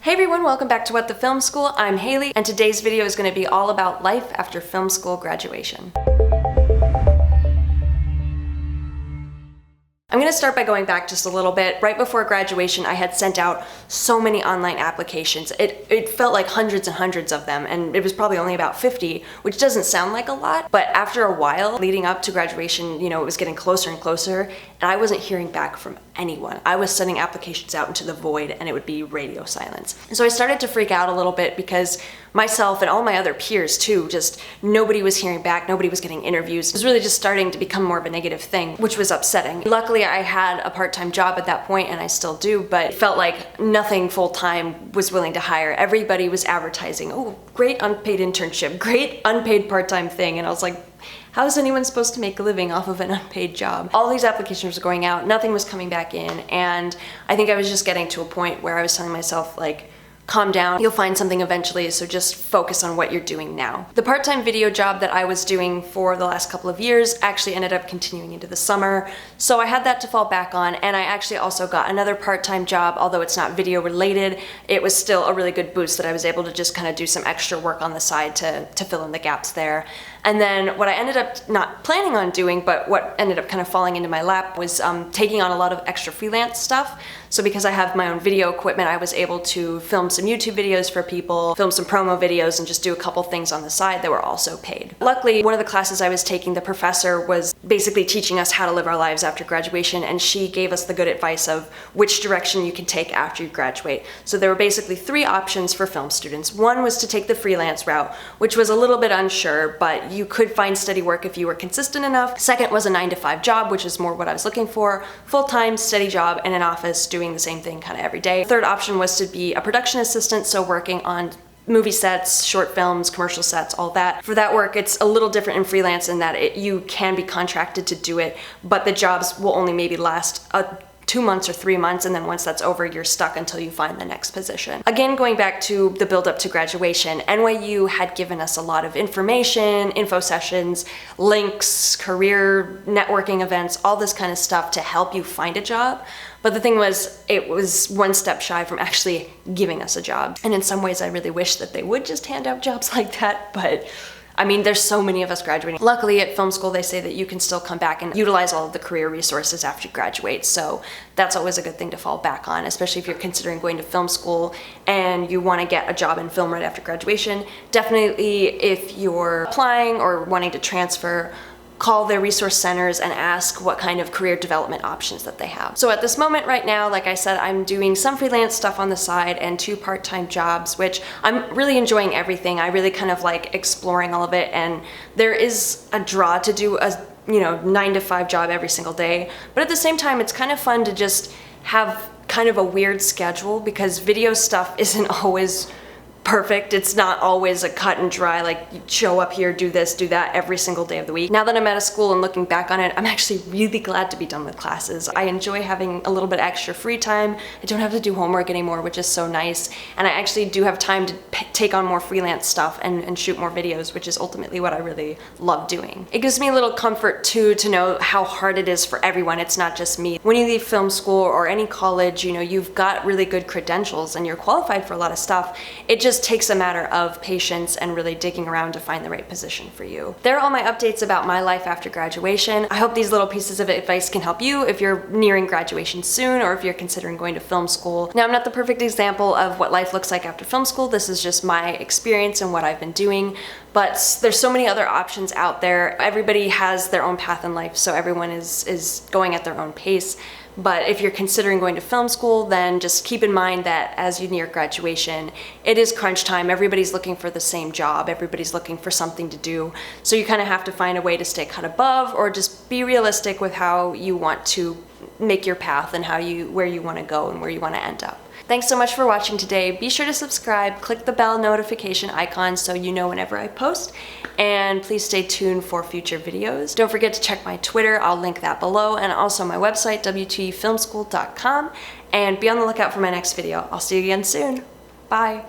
Hey everyone, welcome back to What the Film School. I'm Hayley, and today's video is going to be all about life after film school graduation. I'm going to start by going back just a little bit. Right before graduation, I had sent out so many online applications. It felt like hundreds and hundreds of them, and it was probably only about 50, which doesn't sound like a lot, but after a while leading up to graduation, it was getting closer and closer, and I wasn't hearing back from anyone. I was sending applications out into the void, and it would be radio silence. And so I started to freak out a little bit because myself and all my other peers too, just nobody was hearing back, nobody was getting interviews. It was really just starting to become more of a negative thing, which was upsetting. Luckily, I had a part-time job at that point, and I still do, but it felt like nothing full-time was willing to hire. Everybody was advertising, oh, great unpaid internship, great unpaid part-time thing, and I was like, how is anyone supposed to make a living off of an unpaid job? All these applications were going out, nothing was coming back in, and I think I was just getting to a point where I was telling myself, like, calm down, you'll find something eventually, so just focus on what you're doing now. The part-time video job that I was doing for the last couple of years actually ended up continuing into the summer, so I had that to fall back on, and I actually also got another part-time job, although it's not video related. It was still a really good boost that I was able to just kind of do some extra work on the side to fill in the gaps there. And then what I ended up not planning on doing, but what ended up kind of falling into my lap was taking on a lot of extra freelance stuff. So because I have my own video equipment, I was able to film some YouTube videos for people, film some promo videos, and just do a couple things on the side that were also paid. Luckily, one of the classes I was taking, the professor was basically teaching us how to live our lives after graduation, and she gave us the good advice of which direction you can take after you graduate. So there were basically three options for film students. One was to take the freelance route, which was a little bit unsure, but you could find steady work if you were consistent enough. Second was a 9-to-5 job, which is more what I was looking for. Full-time, steady job in an office, doing the same thing kind of every day. Third option was to be a production assistant, so working on movie sets, short films, commercial sets, all that. For that work, it's a little different in freelance in that you can be contracted to do it, but the jobs will only maybe last 2 months or 3 months, and then once that's over, you're stuck until you find the next position. Again, going back to the build up to graduation, NYU had given us a lot of information, info sessions, links, career networking events, all this kind of stuff to help you find a job. But the thing was, it was one step shy from actually giving us a job. And in some ways, I really wish that they would just hand out jobs like that, but I mean, there's so many of us graduating. Luckily, at film school, they say that you can still come back and utilize all of the career resources after you graduate, so that's always a good thing to fall back on, especially if you're considering going to film school and you want to get a job in film right after graduation. Definitely, if you're applying or wanting to transfer, call their resource centers and ask what kind of career development options that they have. So at this moment right now, like I said, I'm doing some freelance stuff on the side and 2 part-time jobs, which I'm really enjoying everything. I really kind of like exploring all of it, and there is a draw to do a 9-to-5 job every single day. But at the same time, it's kind of fun to just have kind of a weird schedule because video stuff isn't always perfect. It's not always a cut and dry, like you show up here, do this, do that every single day of the week. Now that I'm out of school and looking back on it, I'm actually really glad to be done with classes. I enjoy having a little bit extra free time. I don't have to do homework anymore, which is so nice. And I actually do have time to take on more freelance stuff and shoot more videos, which is ultimately what I really love doing. It gives me a little comfort too to know how hard it is for everyone. It's not just me. When you leave film school or any college, you've got really good credentials and you're qualified for a lot of stuff. It just takes a matter of patience and really digging around to find the right position for you. There are all my updates about my life after graduation. I hope these little pieces of advice can help you if you're nearing graduation soon or if you're considering going to film school. Now, I'm not the perfect example of what life looks like after film school. This is just my experience and what I've been doing, but there's so many other options out there. Everybody has their own path in life, so everyone is going at their own pace. But if you're considering going to film school, then just keep in mind that as you near graduation, it is crunch time. Everybody's looking for the same job. Everybody's looking for something to do. So you kind of have to find a way to stay cut above or just be realistic with how you want to make your path and where you want to go and where you want to end up. Thanks so much for watching today. Be sure to subscribe, click the bell notification icon so you know whenever I post, and please stay tuned for future videos. Don't forget to check my Twitter, I'll link that below, and also my website, wtfilmschool.com, and be on the lookout for my next video. I'll see you again soon. Bye.